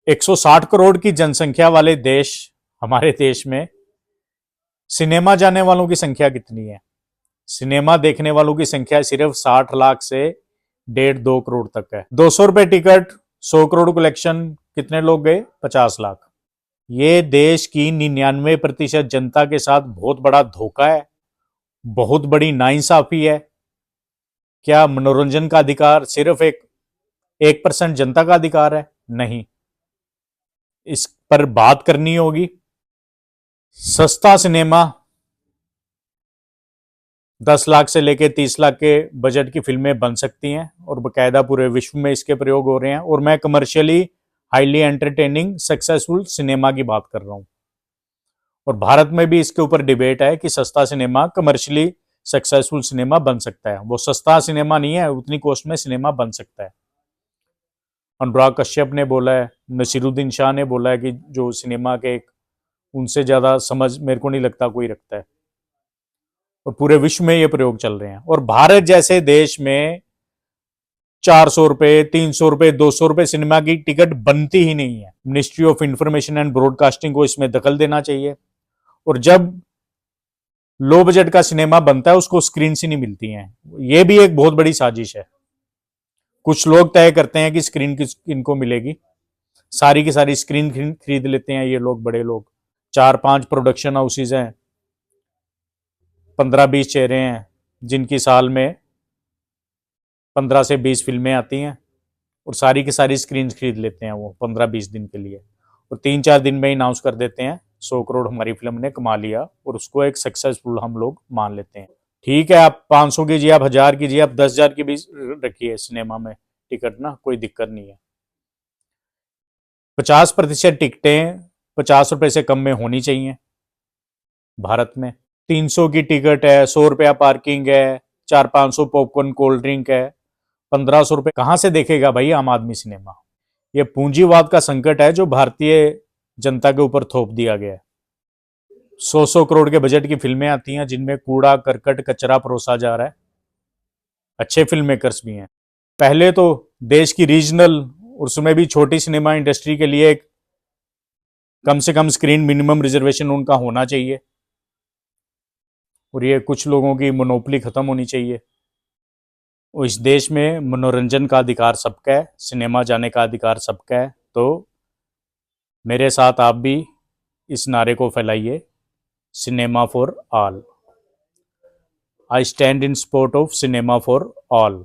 160 करोड़ की जनसंख्या वाले देश हमारे देश में सिनेमा जाने वालों की संख्या कितनी है? सिनेमा देखने वालों की संख्या सिर्फ 60 लाख से 1.5-2 करोड़ तक है। 200 रुपए टिकट, 100 करोड़ कलेक्शन, कितने लोग गए? 50 लाख। ये देश की 99% जनता के साथ बहुत बड़ा धोखा है, बहुत बड़ी नाइंसाफी है। क्या मनोरंजन का अधिकार सिर्फ 1% जनता का अधिकार है? नहीं, इस पर बात करनी होगी। सस्ता सिनेमा, 10 लाख से लेकर 30 लाख के बजट की फिल्में बन सकती हैं और बकायदा पूरे विश्व में इसके प्रयोग हो रहे हैं। और मैं commercially highly entertaining successful cinema की बात कर रहा हूं। और भारत में भी इसके ऊपर डिबेट है कि सस्ता सिनेमा कमर्शियली सक्सेसफुल सिनेमा बन सकता है। वो सस्ता सिनेमा नहीं है, उतनी कॉस्ट में सिनेमा बन सकता है। अनुराग कश्यप ने बोला है, नसीरुद्दीन शाह ने बोला है कि जो सिनेमा के उनसे ज्यादा समझ मेरे को नहीं लगता कोई रखता है। और पूरे विश्व में ये प्रयोग चल रहे हैं। और भारत जैसे देश में 400 रुपए, 300 रुपए, 200 रुपए सिनेमा की टिकट बनती ही नहीं है। Ministry of information and broadcasting को इसमें दखल देना चाहिए। और जब लो बजट का सिनेमा बनता है उसको स्क्रीन से नहीं मिलती हैं। ये भी एक बहुत बड़ी साजिश है। कुछ लोग तय करते हैं कि स्क्रीन इनको मिलेगी, सारी की सारी स्क्रीन खरीद लेते हैं ये लोग, बड़े लोग। 4-5 प्रोडक्शन हाउसेज हैं, 15-20 चेहरे हैं, जिनकी साल में 15 से 20 फिल्में आती हैं और सारी की सारी स्क्रीन खरीद लेते हैं वो 15-20 दिन के लिए। और 3-4 दिन में अनाउंस कर देते हैं 100 करोड़ हमारी फिल्म ने कमा लिया, और उसको एक सक्सेसफुल हम लोग मान लेते हैं। ठीक है, आप 500 कीजिए, आप 1000 कीजिए, आप 10,000 की भी रखिए सिनेमा में टिकट ना, कोई दिक्कत नहीं है। 50% टिकटें 50 रुपए से कम में होनी चाहिए भारत में। 300 की टिकट है, 100 रुपया पार्किंग है, 400-500 पॉपकॉर्न कोल्ड ड्रिंक है, 1500 रुपए कहां से देखेगा भाई आम आदमी सिनेमा? ये पूंजीवाद का संकट है जो भारतीय जनता के ऊपर थोप दिया गया है। 100 करोड़ के बजट की फिल्में आती हैं जिनमें कूड़ा करकट कचरा परोसा जा रहा है। अच्छे फिल्म मेकर्स भी हैं। पहले तो देश की रीजनल, उसमें भी छोटी सिनेमा इंडस्ट्री के लिए कम से कम स्क्रीन मिनिमम रिजर्वेशन उनका होना चाहिए। और ये कुछ लोगों की मोनोपोली खत्म होनी चाहिए। और इस देश में मनोरंजन का अधिकार सबका है, सिनेमा जाने का अधिकार सबका है। तो मेरे साथ आप भी इस नारे को फैलाइए, cinema for all. I stand in support of cinema for all.